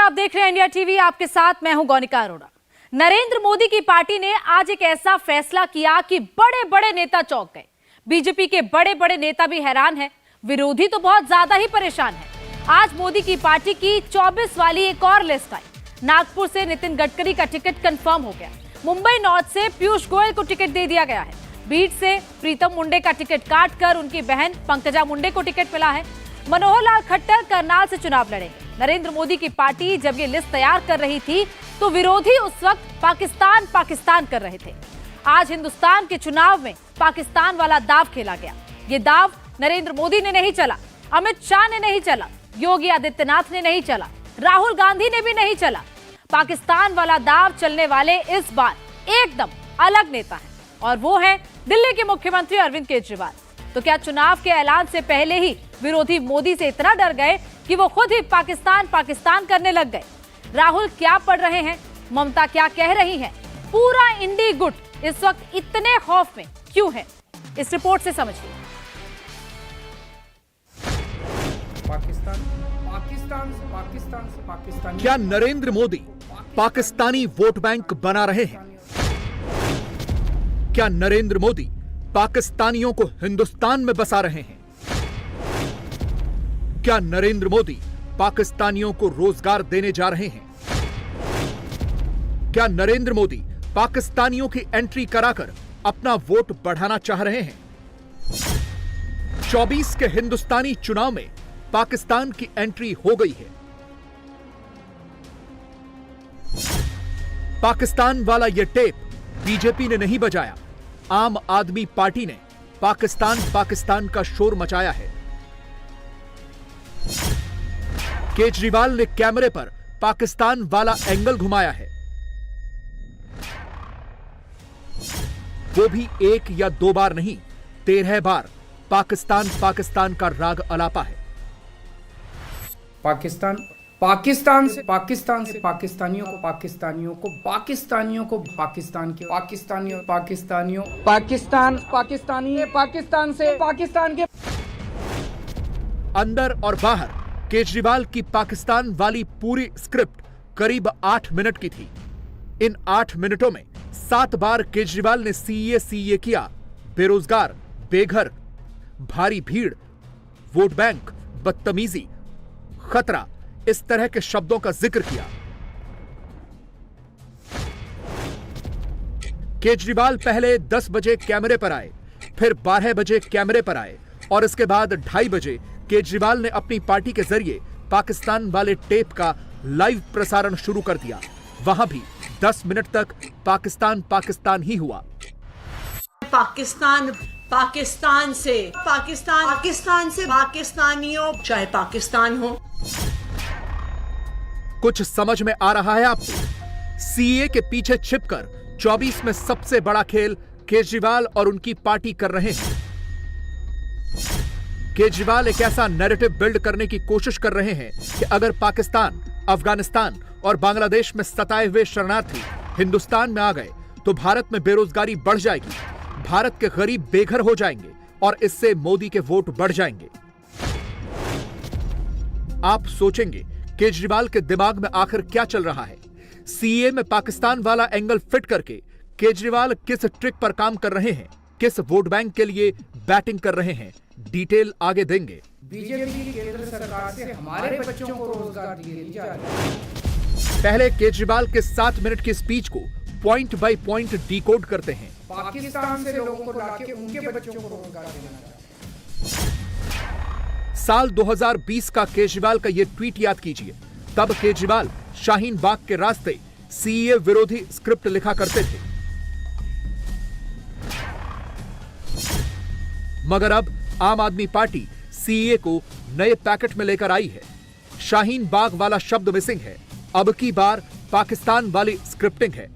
आप देख रहे हैं इंडिया टीवी। आपके साथ मैं हूं गौनिका अरोड़ा। नरेंद्र मोदी की पार्टी ने आज एक ऐसा फैसला किया कि बड़े बड़े नेता चौंक गए। बीजेपी के बड़े बड़े नेता भी हैरान हैं, विरोधी तो बहुत ज्यादा ही परेशान है। आज मोदी की पार्टी की 24 वाली एक और लिस्ट आई। नागपुर से नितिन गडकरी का टिकट कंफर्म हो गया। मुंबई नॉर्थ से पीयूष गोयल को टिकट दे दिया गया है। बीड से प्रीतम मुंडे का टिकट काटकर उनकी बहन पंकजा मुंडे को टिकट मिला है। मनोहर लाल खट्टर करनाल से चुनाव लड़ेंगे। नरेंद्र मोदी की पार्टी जब ये लिस्ट तैयार कर रही थी तो विरोधी उस वक्त पाकिस्तान पाकिस्तान कर रहे थे। आज हिंदुस्तान के चुनाव में पाकिस्तान वाला दाव खेला गया। ये दाव नरेंद्र मोदी ने नहीं चला, अमित शाह ने नहीं चला, योगी आदित्यनाथ ने नहीं चला, राहुल गांधी ने भी नहीं चला। पाकिस्तान वाला दाव चलने वाले इस बार एकदम अलग नेता हैं और वो है दिल्ली के मुख्यमंत्री अरविंद केजरीवाल। तो क्या चुनाव के ऐलान से पहले ही विरोधी मोदी से इतना डर गए कि वो खुद ही पाकिस्तान पाकिस्तान करने लग गए? राहुल क्या पढ़ रहे हैं, ममता क्या कह रही हैं, पूरा इंडी गुट इस वक्त इतने खौफ में क्यों है, इस रिपोर्ट से समझिए। पाकिस्तान क्या नरेंद्र मोदी पाकिस्तानी वोट बैंक बना रहे हैं? क्या नरेंद्र मोदी पाकिस्तानियों को हिंदुस्तान में बसा रहे हैं? क्या नरेंद्र मोदी पाकिस्तानियों को रोजगार देने जा रहे हैं? क्या नरेंद्र मोदी पाकिस्तानियों की एंट्री कराकर अपना वोट बढ़ाना चाह रहे हैं? 24 के हिंदुस्तानी चुनाव में पाकिस्तान की एंट्री हो गई है। पाकिस्तान वाला यह टेप बीजेपी ने नहीं बजाया, आम आदमी पार्टी ने पाकिस्तान पाकिस्तान का शोर मचाया है। केजरीवाल ने कैमरे पर पाकिस्तान वाला एंगल घुमाया है। वो भी एक या दो बार नहीं, 13 बार पाकिस्तान पाकिस्तान का राग अलापा है। पाकिस्तान से पाकिस्तानियों को पाकिस्तान के पाकिस्तान से पाकिस्तान के अंदर और बाहर केजरीवाल की पाकिस्तान वाली पूरी स्क्रिप्ट करीब 8 मिनट की थी। इन 8 मिनटों में 7 बार केजरीवाल ने सीए किया, बेरोजगार, बेघर, भारी भीड़, वोट बैंक, बदतमीजी, खतरा, इस तरह के शब्दों का जिक्र किया। केजरीवाल पहले 10 बजे कैमरे पर आए, फिर 12 बजे कैमरे पर आए और इसके बाद 2:30 बजे केजरीवाल ने अपनी पार्टी के जरिए पाकिस्तान वाले टेप का लाइव प्रसारण शुरू कर दिया। वहां भी 10 मिनट तक पाकिस्तान पाकिस्तान ही हुआ। पाकिस्तान से पाकिस्तानियों, चाहे पाकिस्तान हो। कुछ समझ में आ रहा है आपको? सीए के पीछे छिपकर 24 में सबसे बड़ा खेल केजरीवाल और उनकी पार्टी कर रहे हैं। केजरीवाल एक ऐसा नैरेटिव बिल्ड करने की कोशिश कर रहे हैं कि अगर पाकिस्तान, अफगानिस्तान और बांग्लादेश में सताए हुए शरणार्थी हिंदुस्तान में आ गए तो भारत में बेरोजगारी बढ़ जाएगी, भारत के गरीब बेघर हो जाएंगे और इससे मोदी के वोट बढ़ जाएंगे। आप सोचेंगे केजरीवाल के दिमाग में आखिर क्या चल रहा है? सीए में पाकिस्तान वाला एंगल फिट करके केजरीवाल किस ट्रिक पर काम कर रहे हैं, किस वोट बैंक के लिए बैटिंग कर रहे हैं, डिटेल आगे देंगे। बीजेपी की केंद्र सरकार से हमारे बच्चों को रोजगार दिए जा रहे। पहले केजरीवाल के 7 मिनट की स्पीच को पॉइंट बाय पॉइंट डिकोड करते हैं। पाकिस्तान से लोगों को लाके उनके बच्चों को रोजगार देना। साल 2020 का केजरीवाल का यह ट्वीट याद कीजिए। तब केजरीवाल शाहीन बाग के रास्ते सीए विरोधी स्क्रिप्ट लिखा करते थे। मगर अब आम आदमी पार्टी सीए को नए पैकेट में लेकर आई है। शाहीन बाग वाला शब्द मिसिंग है। अब की बार पाकिस्तान वाली स्क्रिप्टिंग है।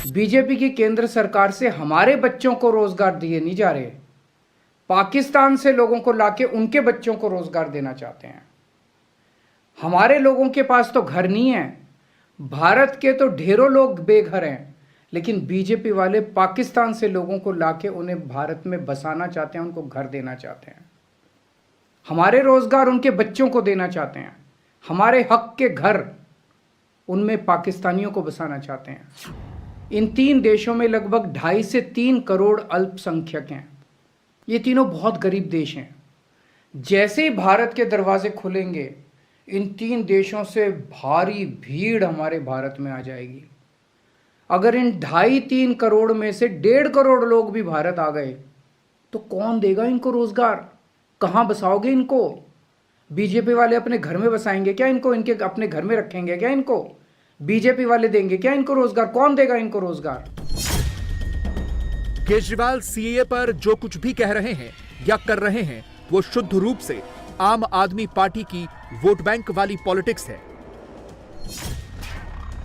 बीजेपी की केंद्र सरकार से हमारे बच्चों को रोजगार दिए नहीं जा रहे, पाकिस्तान से लोगों को लाके उनके बच्चों को रोजगार देना चाहते हैं। हमारे लोगों के पास तो घर नहीं है, भारत के तो ढेरों लोग बेघर हैं, लेकिन बीजेपी वाले पाकिस्तान से लोगों को लाके उन्हें भारत में बसाना चाहते हैं, उनको घर देना चाहते हैं। हमारे रोजगार उनके बच्चों को देना चाहते हैं। हमारे हक के घर उनमें पाकिस्तानियों को बसाना चाहते हैं। इन 3 देशों में लगभग 2.5 से 3 करोड़ अल्पसंख्यक हैं। ये तीनों बहुत गरीब देश हैं। जैसे ही भारत के दरवाजे खुलेंगे, इन 3 देशों से भारी भीड़ हमारे भारत में आ जाएगी। अगर इन 2.5-3 करोड़ में से 1.5 करोड़ लोग भी भारत आ गए तो कौन देगा इनको रोजगार? कहाँ बसाओगे इनको? बीजेपी वाले अपने घर में बसाएंगे क्या इनको? इनके अपने घर में रखेंगे क्या इनको? बीजेपी वाले देंगे क्या इनको रोजगार? कौन देगा इनको रोजगार? केजरीवाल सीएए पर जो कुछ भी कह रहे हैं या कर रहे हैं वो शुद्ध रूप से आम आदमी पार्टी की वोट बैंक वाली पॉलिटिक्स है।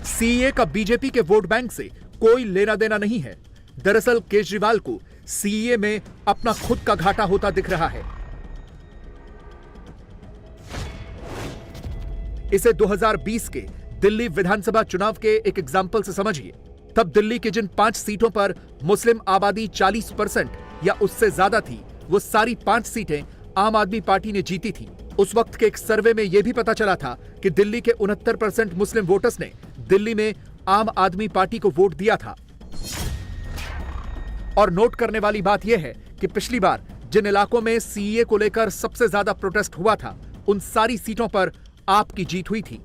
सीएए का बीजेपी के वोट बैंक से कोई लेना देना नहीं है। दरअसल केजरीवाल को सीएए में अपना खुद का घाटा होता दिख रहा है। इसे 2020 के दिल्ली विधानसभा चुनाव के एक एग्जाम्पल से समझिए। तब दिल्ली की जिन 5 सीटों पर मुस्लिम आबादी 40% या उससे ज्यादा थी, वो सारी 5 सीटें आम आदमी पार्टी ने जीती थी। उस वक्त के एक सर्वे में यह भी पता चला था कि दिल्ली के 69% मुस्लिम वोटर्स ने दिल्ली में आम आदमी पार्टी को वोट दिया था। और नोट करने वाली बात यह है कि पिछली बार जिन इलाकों में सीएए को लेकर सबसे ज्यादा प्रोटेस्ट हुआ था, उन सारी सीटों पर आप की जीत हुई थी।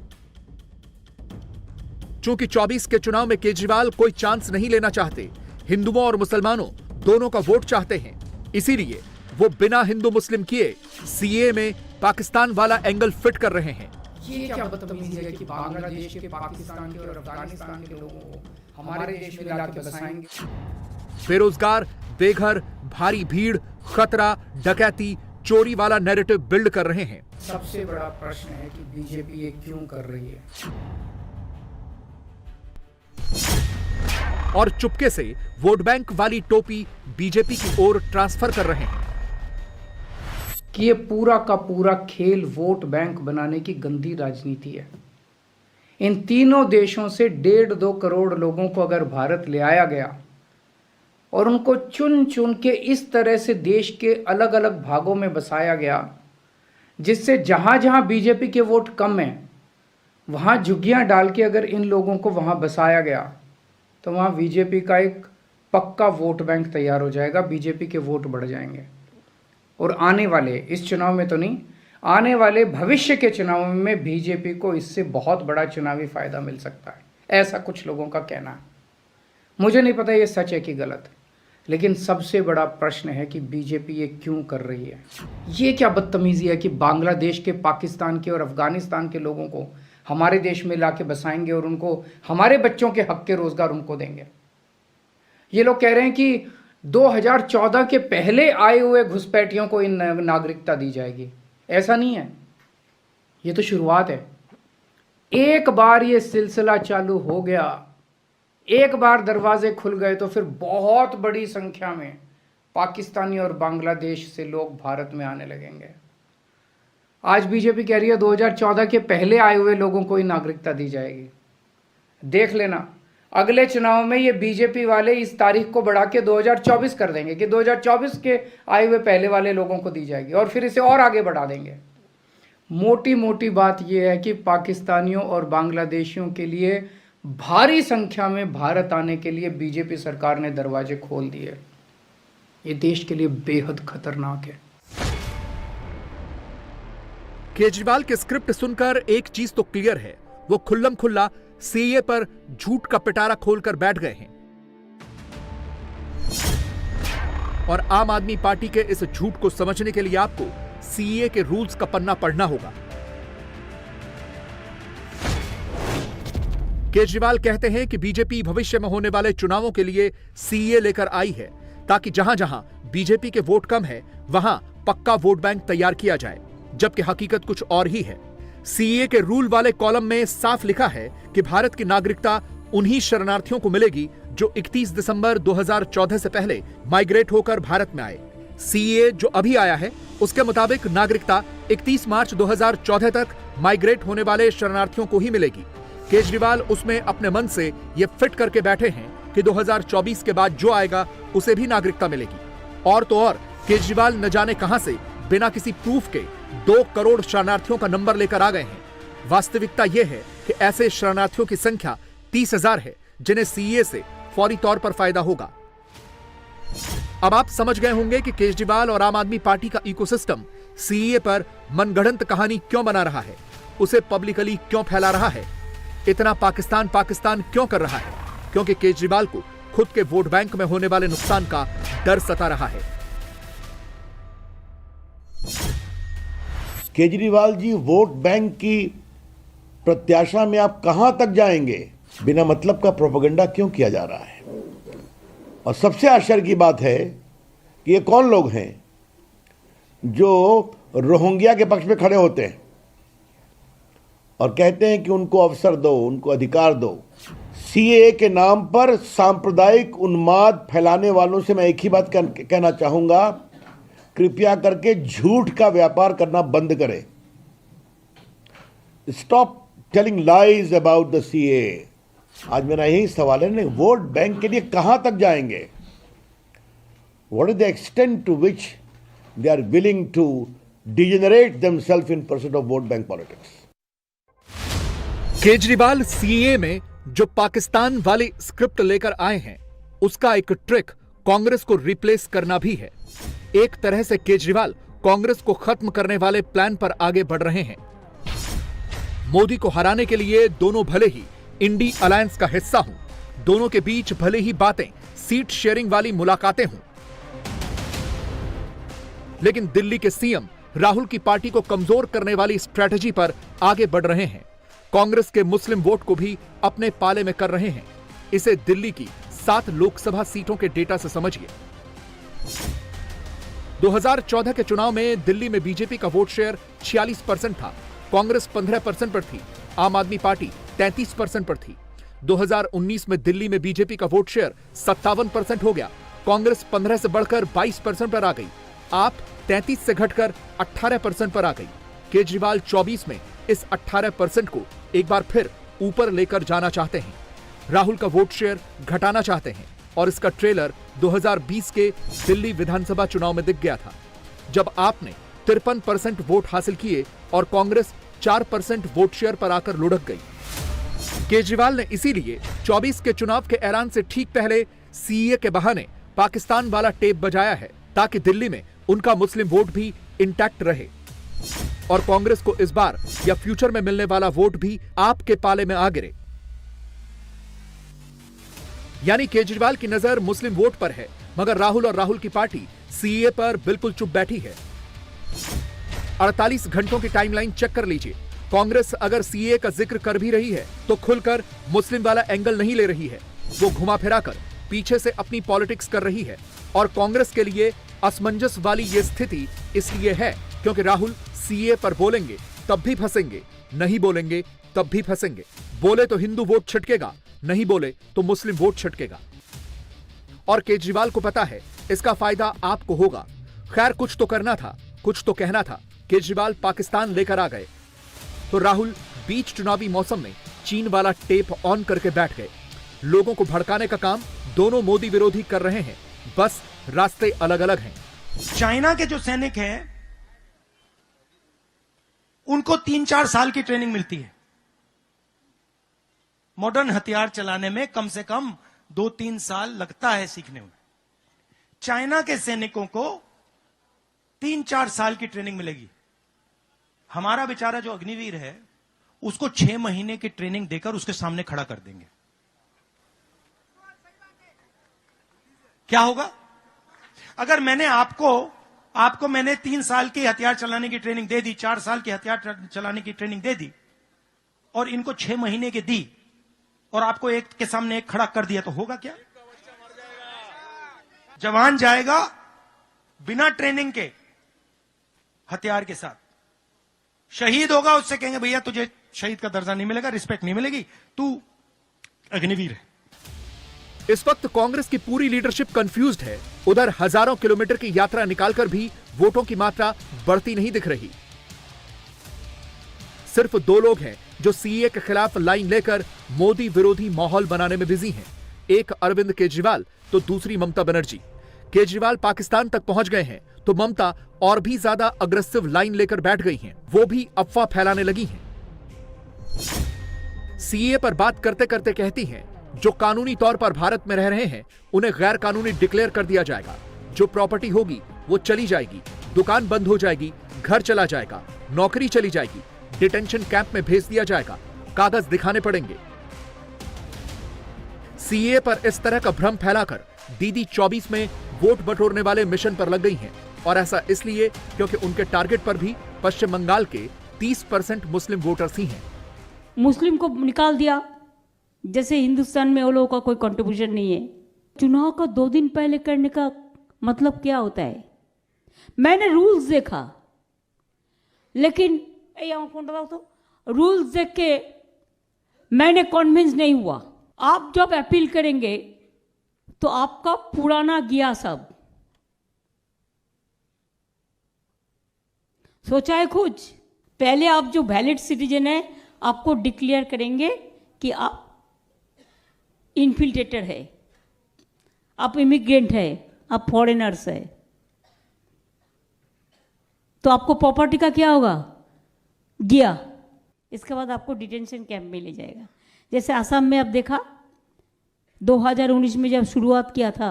चूंकि 24 के चुनाव में केजरीवाल कोई चांस नहीं लेना चाहते, हिंदुओं और मुसलमानों दोनों का वोट चाहते हैं, इसीलिए वो बिना हिंदू मुस्लिम किए सीएए में पाकिस्तान वाला एंगल फिट कर रहे हैं। ये क्या बदतमीजी है कि बांग्लादेश के, पाकिस्तान के और अफगानिस्तान के लोगों को हमारे देश में लाके बसाएंगे। बेरोजगार, बेघर, भारी भीड़, खतरा, डकैती, चोरी वाला नैरेटिव बिल्ड कर रहे हैं। सबसे बड़ा प्रश्न है कि बीजेपी ये क्यों कर रही है? और चुपके से वोट बैंक वाली टोपी बीजेपी की ओर ट्रांसफर कर रहे हैं कि ये पूरा का पूरा खेल वोट बैंक बनाने की गंदी राजनीति है। इन तीनों देशों से 1.5-2 करोड़ लोगों को अगर भारत ले आया गया और उनको चुन चुन के इस तरह से देश के अलग अलग भागों में बसाया गया, जिससे जहां जहां बीजेपी के वोट कम हैं, वहां झुग्गियां डाल के अगर इन लोगों को वहां बसाया गया तो वहां बीजेपी का एक पक्का वोट बैंक तैयार हो जाएगा। बीजेपी के वोट बढ़ जाएंगे और आने वाले, इस चुनाव में तो नहीं, आने वाले भविष्य के चुनाव में बीजेपी को इससे बहुत बड़ा चुनावी फायदा मिल सकता है, ऐसा कुछ लोगों का कहना है। मुझे नहीं पता ये सच है कि गलत, लेकिन सबसे बड़ा प्रश्न है कि बीजेपी ये क्यों कर रही है। ये क्या बदतमीजी है कि बांग्लादेश के, पाकिस्तान के और अफगानिस्तान के लोगों को हमारे देश में लाके बसाएंगे और उनको, हमारे बच्चों के हक के रोजगार उनको देंगे। ये लोग कह रहे हैं कि 2014 के पहले आए हुए घुसपैठियों को इन नागरिकता दी जाएगी। ऐसा नहीं है, ये तो शुरुआत है। एक बार ये सिलसिला चालू हो गया, एक बार दरवाजे खुल गए तो फिर बहुत बड़ी संख्या में पाकिस्तानी और बांग्लादेश से लोग भारत में आने लगेंगे। आज बीजेपी कह रही है 2014 के पहले आए हुए लोगों को ही नागरिकता दी जाएगी। देख लेना, अगले चुनाव में ये बीजेपी वाले इस तारीख को बढ़ा के 2024 कर देंगे कि 2024 के आए हुए पहले वाले लोगों को दी जाएगी और फिर इसे और आगे बढ़ा देंगे। मोटी मोटी बात यह है कि पाकिस्तानियों और बांग्लादेशियों के लिए भारी संख्या में भारत आने के लिए बीजेपी सरकार ने दरवाजे खोल दिए। ये देश के लिए बेहद खतरनाक है। केजरीवाल के स्क्रिप्ट सुनकर एक चीज तो क्लियर है, वो खुल्लम खुल्ला सीए पर झूठ का पिटारा खोलकर बैठ गए हैं और आम आदमी पार्टी के इस झूठ को समझने के लिए आपको सीए के रूल्स का पन्ना पढ़ना होगा। केजरीवाल कहते हैं कि बीजेपी भविष्य में होने वाले चुनावों के लिए सीए लेकर आई है ताकि जहां जहां बीजेपी के वोट कम है वहां पक्का वोट बैंक तैयार किया जाए, जबकि हकीकत कुछ और ही है। सीए के रूल वाले कॉलम में साफ लिखा है कि भारत की नागरिकता उन्हीं शरणार्थियों को मिलेगी जो 31 दिसंबर 2014 से पहले माइग्रेट होकर भारत में आए। सीए जो अभी आया है उसके मुताबिक नागरिकता 31 मार्च 2014 तक माइग्रेट होने वाले शरणार्थियों को ही मिलेगी। केजरीवाल उसमें अपने मन से ये फिट करके बैठे हैं कि 2024 के बाद जो आएगा उसे भी नागरिकता मिलेगी। और तो और केजरीवाल न जाने कहां से बिना किसी प्रूफ के 2 करोड़ शरणार्थियों का नंबर लेकर आ गए हैं। वास्तविकता यह है कि ऐसे शरणार्थियों की संख्या 30,000 है जिन्हें सीएए से फौरी तौर पर फायदा होगा। अब आप समझ गए होंगे कि केजरीवाल और आम आदमी पार्टी का इकोसिस्टम सीएए पर मनगढ़ंत कहानी क्यों बना रहा है, उसे पब्लिकली क्यों फैला रहा है, इतना पाकिस्तान पाकिस्तान क्यों कर रहा है, क्योंकि केजरीवाल को खुद के वोट बैंक में होने वाले नुकसान का डर सता रहा है। केजरीवाल जी, वोट बैंक की प्रत्याशा में आप कहां तक जाएंगे? बिना मतलब का प्रोपेगेंडा क्यों किया जा रहा है? और सबसे आश्चर्य की बात है कि ये कौन लोग हैं जो रोहिंग्या के पक्ष में खड़े होते हैं और कहते हैं कि उनको अवसर दो, उनको अधिकार दो। सीएए के नाम पर सांप्रदायिक उन्माद फैलाने वालों से मैं एक ही बात कहना चाहूंगा, कृपया करके झूठ का व्यापार करना बंद करें। Stop telling lies about the CAA. आज मेरा यही सवाल है, वोट बैंक के लिए कहां तक जाएंगे? What is the extent to which they are willing to degenerate themselves in percent of vote bank politics? Kejriwal CAA में जो पाकिस्तान वाली स्क्रिप्ट लेकर आए हैं, उसका एक ट्रिक कांग्रेस को रिप्लेस करना भी है। एक तरह से केजरीवाल कांग्रेस को खत्म करने वाले प्लान पर आगे बढ़ रहे हैं। मोदी को हराने के लिए दोनों भले ही इंडी अलायंस का हिस्सा हों, दोनों के बीच भले ही बातें सीट शेयरिंग वाली मुलाकातें हों, लेकिन दिल्ली के सीएम राहुल की पार्टी को कमजोर करने वाली स्ट्रेटजी पर आगे बढ़ रहे हैं। कांग्रेस के मुस्लिम वोट को भी अपने पाले में कर रहे हैं। इसे दिल्ली की 7 लोकसभा सीटों के डेटा से समझिए। 2014 के चुनाव में दिल्ली में बीजेपी का वोट शेयर 46% था, कांग्रेस 15% पर थी, आम आदमी पार्टी 33% पर थी। 2019 में दिल्ली में बीजेपी का वोट शेयर 57% हो गया, कांग्रेस 15 से बढ़कर 22% पर आ गई, आप 33 से घटकर 18% पर आ गई। केजरीवाल 24 में इस 18% को एक बार फिर ऊपर लेकर जाना चाहते हैं। राहुल का वोट शेयर घटाना चाहते हैं और इसका ट्रेलर 2020 के दिल्ली विधानसभा चुनाव में दिख गया था, जब आपने 53% वोट हासिल किए और कांग्रेस 4% वोट शेयर पर आकर लुढ़क गई। केजरीवाल ने इसीलिए 24 के चुनाव के ऐलान से ठीक पहले सीएए के बहाने पाकिस्तान वाला टेप बजाया है, ताकि दिल्ली में उनका मुस्लिम वोट भी इंटैक्ट रहे और कांग्रेस को इस बार या फ्यूचर में मिलने वाला वोट भी आपके पाले में आ गिरे। यानी केजरीवाल की नजर मुस्लिम वोट पर है, मगर राहुल और राहुल की पार्टी सीएए पर बिल्कुल चुप बैठी है। 48 घंटों की टाइमलाइन चेक कर लीजिए। कांग्रेस अगर सीएए का जिक्र कर भी रही है तो खुलकर मुस्लिम वाला एंगल नहीं ले रही है, वो घुमा फिरा कर पीछे से अपनी पॉलिटिक्स कर रही है। और कांग्रेस के लिए असमंजस वाली ये स्थिति इसलिए है क्योंकि राहुल सीएए पर बोलेंगे तब भी फंसेंगे, नहीं बोलेंगे तब भी फंसेंगे। बोले तो हिंदू वोट छिटकेगा, नहीं बोले तो मुस्लिम वोट छिटकेगा। और केजरीवाल को पता है इसका फायदा आपको होगा। खैर, कुछ तो करना था, कुछ तो कहना था। केजरीवाल पाकिस्तान लेकर आ गए तो राहुल बीच चुनावी मौसम में चीन वाला टेप ऑन करके बैठ गए। लोगों को भड़काने का काम दोनों मोदी विरोधी कर रहे हैं, बस रास्ते अलग अलग हैं। चाइना के जो सैनिक हैं उनको 3-4 साल की ट्रेनिंग मिलती है। मॉडर्न हथियार चलाने में कम से कम 2-3 साल लगता है सीखने में। चाइना के सैनिकों को 3-4 साल की ट्रेनिंग मिलेगी। हमारा बेचारा जो अग्निवीर है उसको 6 महीने की ट्रेनिंग देकर उसके सामने खड़ा कर देंगे। क्या होगा? अगर मैंने आपको मैंने 3 साल की हथियार चलाने की ट्रेनिंग दे दी, 4 साल की हथियार चलाने की ट्रेनिंग दे दी और इनको 6 महीने की दी और आपको एक के सामने एक खड़ा कर दिया, तो होगा क्या? जवान जाएगा बिना ट्रेनिंग के हथियार के साथ, शहीद होगा, उससे कहेंगे भैया तुझे शहीद का दर्जा नहीं मिलेगा, रिस्पेक्ट नहीं मिलेगी, तू अग्निवीर है। इस वक्त कांग्रेस की पूरी लीडरशिप कंफ्यूज्ड है। उधर हजारों किलोमीटर की यात्रा निकालकर भी वोटों की मात्रा बढ़ती नहीं दिख रही। सिर्फ 2 लोग हैं जो सीएए के खिलाफ लाइन लेकर मोदी विरोधी माहौल बनाने में बिजी हैं। एक अरविंद केजरीवाल तो दूसरी ममता बनर्जी। केजरीवाल पाकिस्तान तक पहुंच गए हैं तो ममता और भी ज्यादा अग्रेसिव लाइन लेकर बैठ गई हैं। वो भी अफवाह फैलाने लगी हैं। सीएए पर बात करते करते कहती हैं, जो कानूनी तौर पर भारत में रह रहे हैं उन्हें गैर कानूनी डिक्लेयर कर दिया जाएगा। जो प्रॉपर्टी होगी वो चली जाएगी, दुकान बंद हो जाएगी, घर चला जाएगा, नौकरी चली जाएगी, डिटेंशन कैंप में भेज दिया जाएगा, कागज दिखाने पड़ेंगे। सीएए पर इस तरह का भ्रम फैलाकर दीदी 24 में वोट बटोरने वाले मिशन पर लग गई हैं, और ऐसा इसलिए क्योंकि उनके टारगेट पर भी पश्चिम बंगाल के 30% मुस्लिम वोटर्स ही हैं। मुस्लिम को निकाल दिया, जैसे हिंदुस्तान में वो लोगों का कोई कंट्रीब्यूशन नहीं है। चुनाव का 2 दिन पहले करने का मतलब क्या होता है? मैंने रूल्स देखा, लेकिन फोन बताओ तो, रूल्स देख के मैंने कन्विंस नहीं हुआ। आप जब अपील करेंगे तो आपका पुराना गया सब। सोचा है कुछ? पहले आप जो वैलिड सिटीजन है आपको डिक्लेयर करेंगे कि आप इन्फिल्ट्रेटर है, आप इमिग्रेंट है, आप फॉरेनर्स है, तो आपको प्रॉपर्टी का क्या होगा? गया। इसके बाद आपको डिटेंशन कैंप में ले जाएगा। जैसे असम में अब देखा, 2019 में जब शुरुआत किया था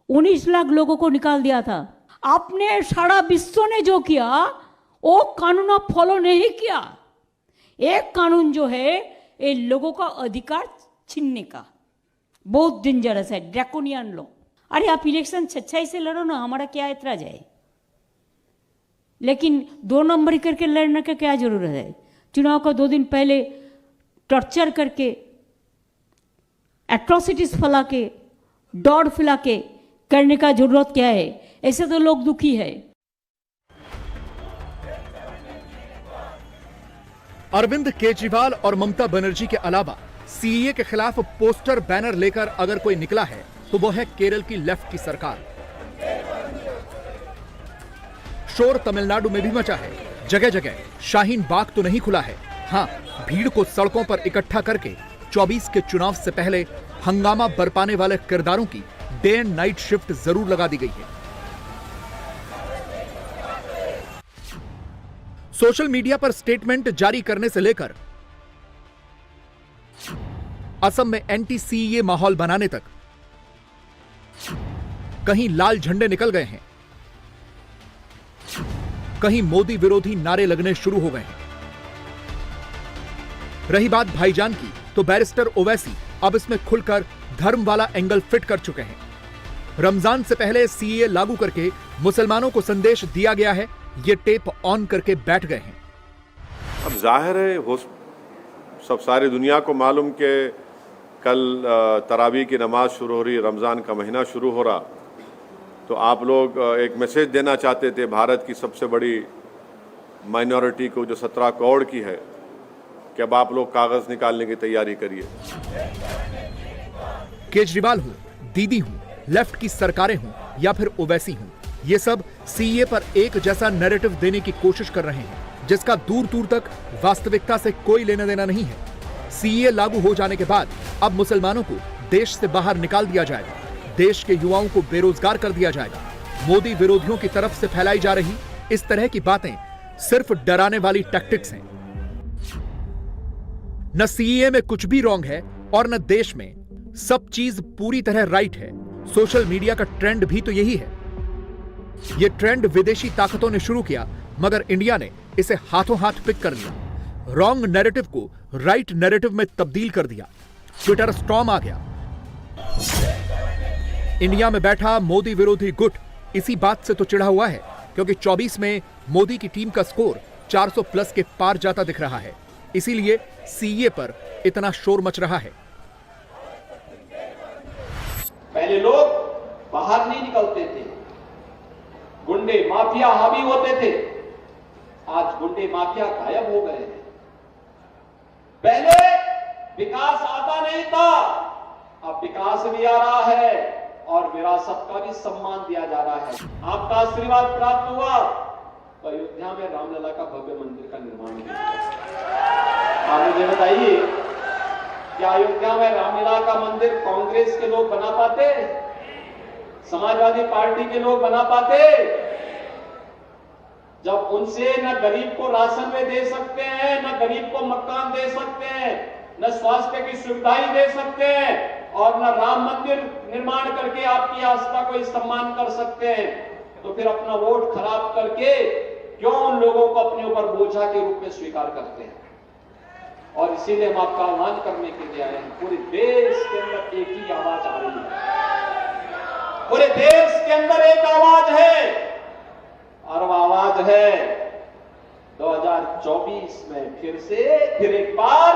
19 लाख लोगों को निकाल दिया था। आपने सारा विश्व ने जो किया वो कानून आप फॉलो नहीं किया। एक कानून जो है ये लोगों का अधिकार छीनने का, बहुत डेंजरस है, ड्रैकोनियन लॉ। अरे आप इलेक्शन सच्चाई से लड़ो ना, हमारा क्या ऐतराज है, लेकिन 2 नंबरी करके लड़ने का क्या जरूरत है? चुनाव का 2 दिन पहले टॉर्चर करके, एट्रोसिटीज फैला के, डर फैला के करने का जरूरत क्या है? ऐसे तो लोग दुखी है। अरविंद केजरीवाल और ममता बनर्जी के अलावा सीएए के खिलाफ पोस्टर बैनर लेकर अगर कोई निकला है तो वो है केरल की लेफ्ट की सरकार। शोर तमिलनाडु में भी मचा है। जगह जगह शाहीन बाग तो नहीं खुला है, हाँ, भीड़ को सड़कों पर इकट्ठा करके 24 के चुनाव से पहले हंगामा बरपाने वाले किरदारों की डे एंड नाइट शिफ्ट जरूर लगा दी गई है। सोशल मीडिया पर स्टेटमेंट जारी करने से लेकर असम में एंटी सीएए माहौल बनाने तक कहीं लाल झंडे निकल गए हैं, कहीं मोदी विरोधी नारे लगने शुरू हो गए हैं। रही बात भाईजान की, तो बैरिस्टर ओवैसी अब इसमें खुलकर धर्म वाला एंगल फिट कर चुके हैं। रमजान से पहले सीएए लागू करके मुसलमानों को संदेश दिया गया है, ये टेप ऑन करके बैठ गए हैं। अब जाहिर है वो सब सारी दुनिया को मालूम कि कल तरावी की नमाज शुरू हो रही, रमज़ान का महीना शुरू हो रहा, तो आप लोग एक मैसेज देना चाहते थे भारत की सबसे बड़ी माइनॉरिटी को जो 17 करोड़ की है कि अब आप लोग कागज निकालने की तैयारी करिए। केजरीवाल हूं, दीदी हूं, लेफ्ट की सरकारें हूं या फिर ओवैसी हूं, ये सब सीए पर एक जैसा नैरेटिव देने की कोशिश कर रहे हैं, जिसका दूर दूर तक वास्तविकता से कोई लेना देना नहीं है। सीए लागू हो जाने के बाद अब मुसलमानों को देश से बाहर निकाल दिया जाएगा, देश के युवाओं को बेरोजगार कर दिया जाएगा। मोदी विरोधियों की तरफ से फैलाई जा रही इस तरह की बातें सिर्फ डराने वाली टैक्टिक्स हैं। न सीए में कुछ भी रॉन्ग है और न देश में सब चीज पूरी तरह राइट है। सोशल मीडिया का ट्रेंड भी तो यही है। यह ट्रेंड विदेशी ताकतों ने शुरू किया, मगर इंडिया ने इसे हाथों हाथ पिक कर लिया। रॉन्ग नैरेटिव को राइट नैरेटिव में तब्दील कर दिया। ट्विटर स्टॉर्म आ गया। इंडिया में बैठा मोदी विरोधी गुट इसी बात से तो चिढ़ा हुआ है क्योंकि 24 में मोदी की टीम का स्कोर 400 प्लस के पार जाता दिख रहा है। इसीलिए सीए पर इतना शोर मच रहा है। पहले लोग बाहर नहीं निकलते थे, गुंडे माफिया हावी होते थे, आज गुंडे माफिया गायब हो गए हैं। पहले विकास आता नहीं था, अब विकास भी आ रहा है और विरासत का भी सम्मान दिया जा रहा है। आपका आशीर्वाद प्राप्त हुआ तो अयोध्या में रामलला का भव्य मंदिर का निर्माण किया। आप मुझे बताइए, क्या अयोध्या में रामलला का मंदिर कांग्रेस के लोग बना पाते? समाजवादी पार्टी के लोग बना पाते? जब उनसे न गरीब को राशन में दे सकते हैं, न गरीब को मकान दे सकते हैं, न स्वास्थ्य की सुविधाएं दे सकते हैं और न राम मंदिर निर्माण करके आपकी आस्था को सम्मान कर सकते हैं, तो फिर अपना वोट खराब करके क्यों उन लोगों को अपने ऊपर बोझा के रूप में स्वीकार करते हैं? और इसीलिए हम आपका आह्वान करने के लिए आए हैं। पूरे देश के अंदर एक ही आवाज आ रही है, पूरे देश के अंदर एक आवाज है, और वो आवाज है 2024 में फिर से, फिर एक बार